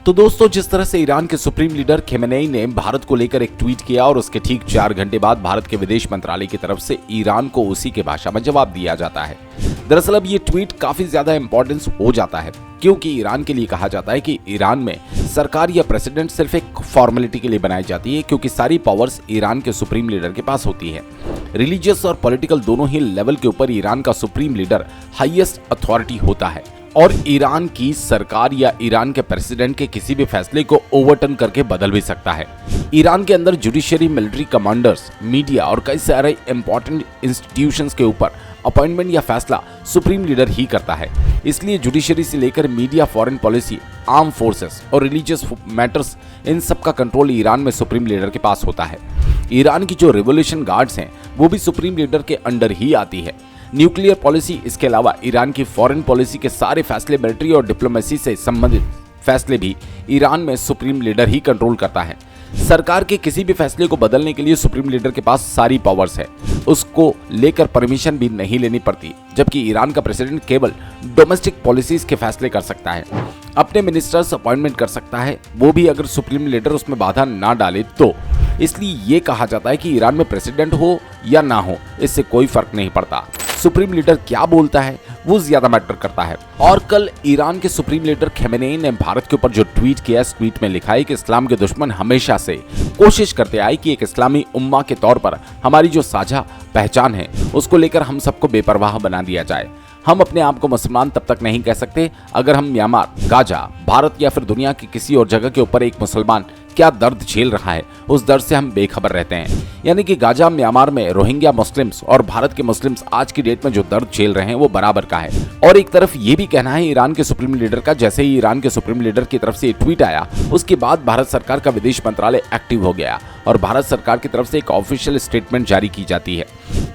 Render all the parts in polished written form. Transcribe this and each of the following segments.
तो दोस्तों, जिस तरह से ईरान के सुप्रीम लीडर खेमेनेई ने भारत को लेकर एक ट्वीट किया और उसके ठीक 4 घंटे बाद भारत के विदेश मंत्रालय की तरफ से ईरान को उसी के भाषा में जवाब दिया जाता है। दरअसल अब ये ट्वीट काफी ज्यादा इंपॉर्टेंस हो जाता है, क्योंकि ईरान के लिए कहा जाता है कि ईरान में सरकार या प्रेसिडेंट सिर्फ एक फॉर्मेलिटी के लिए बनाई जाती है, क्योंकि सारी पावर्स ईरान के सुप्रीम लीडर के पास होती है। रिलीजियस और पॉलिटिकल दोनों ही लेवल के ऊपर ईरान का सुप्रीम लीडर हाईएस्ट अथॉरिटी होता है और ईरान की सरकार या ईरान के प्रेसिडेंट के किसी भी फैसले को ओवरटर्न करके बदल भी सकता है। ईरान के अंदर जुडिशरी, मिलिट्री कमांडर्स, मीडिया और कई सारे इंपॉर्टेंट इंस्टीट्यूशंस के ऊपर अपॉइंटमेंट या फैसला सुप्रीम लीडर ही करता है। इसलिए जुडिशरी से लेकर media, foreign policy, arm forces और रिलीजियस मैटर्स, इन सब का कंट्रोल ईरान में सुप्रीम लीडर के पास होता है। ईरान की जो रिवोल्यूशन गार्ड्स हैं वो भी सुप्रीम लीडर के अंडर ही आती है। न्यूक्लियर पॉलिसी, इसके अलावा ईरान की फॉरेन पॉलिसी के सारे फैसले, मिलिट्री और डिप्लोमेसी से संबंधित फैसले भी ईरान में सुप्रीम लीडर ही कंट्रोल करता है। सरकार के किसी भी फैसले को बदलने के लिए सुप्रीम लीडर के पास सारी पावर्स है, उसको लेकर परमिशन भी नहीं लेनी पड़ती, जबकि ईरान का प्रेसिडेंट केवल डोमेस्टिक पॉलिसीज के फैसले कर सकता है, अपने मिनिस्टर्स अपॉइंटमेंट कर सकता है, वो भी अगर सुप्रीम लीडर उसमें बाधा ना डाले तो। इसलिए ये कहा जाता है कि ईरान में प्रेसिडेंट हो या ना हो, इससे कोई फर्क नहीं पड़ता। सुप्रीम लीडर क्या बोलता है वो ज्यादा मैटर करता है। और कल ईरान के सुप्रीम लीडर खेमेनेई ने भारत के ऊपर जो ट्वीट किया, इस ट्वीट में लिखा है कि इस्लाम के दुश्मन हमेशा से कोशिश करते आए कि एक इस्लामी उम्मा के तौर पर हमारी जो साझा पहचान है उसको लेकर हम सबको बेपरवाह बना दिया जाए। हम अपने आप को मुसलमान तब तक नहीं कह सकते अगर हम म्यांमार, गाजा, भारत या फिर दुनिया की किसी और जगह के ऊपर एक मुसलमान क्या दर्द झेल रहा है उस दर्द से हम बेखबर रहते हैं। यानी कि गाजा, म्यांमार में रोहिंग्या मुस्लिम्स और भारत के मुस्लिम्स आज की डेट में जो दर्द झेल रहे हैं वो बराबर का है। और एक तरफ ये भी कहना है ईरान के सुप्रीम लीडर का, जैसे ही ईरान के सुप्रीम लीडर की तरफ से ये ट्वीट आया उसके बाद भारत सरकार का विदेश मंत्रालय एक्टिव हो गया और भारत सरकार की तरफ से एक ऑफिशियल स्टेटमेंट जारी की जाती है।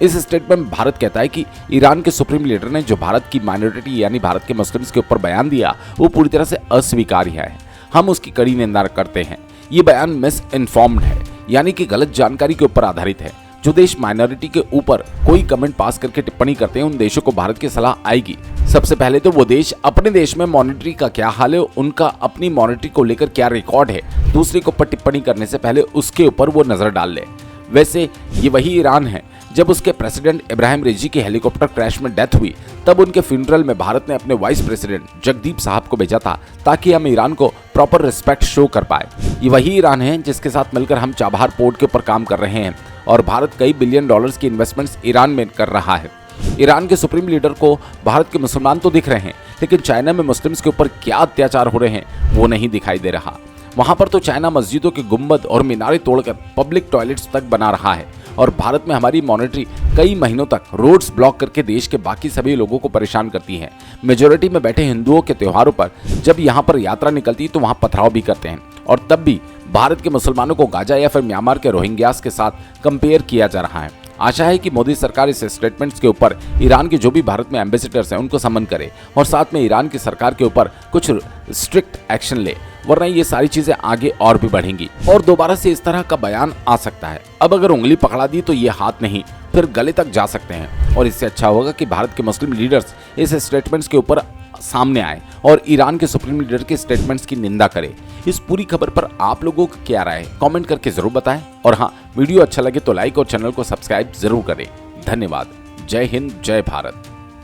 इस स्टेटमेंट में भारत कहता है कि ईरान के सुप्रीम लीडर ने जो भारत की माइनॉरिटी यानी भारत के मुस्लिम्स के ऊपर बयान दिया वो पूरी तरह से अस्वीकार्य है, हम उसकी कड़ी निंदा करते हैं। ये बयान मिस इन्फॉर्म्ड है, यानी कि गलत जानकारी के ऊपर आधारित है। जो देश माइनॉरिटी के ऊपर कोई कमेंट पास करके टिप्पणी करते हैं उन देशों को भारत की सलाह आएगी सबसे पहले तो वो देश अपने देश में मॉनिटरी का क्या हाल है, उनका अपनी मॉनिटरी को लेकर क्या रिकॉर्ड है, दूसरे के ऊपर टिप्पणी करने से पहले उसके ऊपर वो नजर डाल ले। वैसे ये वही ईरान है जब उसके प्रेसिडेंट इब्राहिम रेजी की हेलीकॉप्टर क्रैश में डेथ हुई तब उनके फ्यूनरल में भारत ने अपने वाइस प्रेसिडेंट जगदीप साहब को भेजा था ताकि हम ईरान को प्रॉपर रिस्पेक्ट शो कर पाए। ये वही ईरान है जिसके साथ मिलकर हम चाबहार पोर्ट के ऊपर काम कर रहे हैं और भारत कई बिलियन डॉलर्स की इन्वेस्टमेंट्स ईरान में कर रहा है। ईरान के सुप्रीम लीडर को भारत के मुसलमान तो दिख रहे हैं, लेकिन चाइना में मुस्लिम्स के ऊपर क्या अत्याचार हो रहे हैं वो नहीं दिखाई दे रहा। वहां पर तो चाइना मस्जिदों के गुंबद और मीनारे तोड़कर पब्लिक टॉयलेट्स तक बना रहा है और भारत में हमारी मॉनिटरी कई महीनों तक रोड्स ब्लॉक करके देश के बाकी सभी लोगों को परेशान करती है। मेजोरिटी में बैठे हिंदुओं के त्योहारों पर जब यहाँ पर यात्रा निकलती है तो वहाँ पथराव भी करते हैं और तब भी भारत के मुसलमानों को गाजा या फिर म्यांमार के रोहिंग्यास के साथ कंपेयर किया जा रहा है। आशा है कि मोदी सरकार इस स्टेटमेंट्स के ऊपर ईरान के जो भी भारत में एम्बेसडर्स हैं उनको समन करे और साथ में ईरान की सरकार के ऊपर कुछ स्ट्रिक्ट एक्शन ले, वरना ये सारी चीजें आगे और भी बढ़ेंगी और दोबारा से इस तरह का बयान आ सकता है। अब अगर उंगली पकड़ा दी तो ये हाथ नहीं फिर गले तक जा सकते हैं और इससे अच्छा होगा कि भारत के मुस्लिम लीडर्स इस स्टेटमेंट्स के ऊपर सामने आए और ईरान के सुप्रीम लीडर के स्टेटमेंट्स की निंदा करे। इस पूरी खबर पर आप लोगों को क्या राय है कमेंट करके जरूर बताएं और हाँ, वीडियो अच्छा लगे तो लाइक और चैनल को सब्सक्राइब जरूर करें। धन्यवाद। जय हिंद, जय भारत।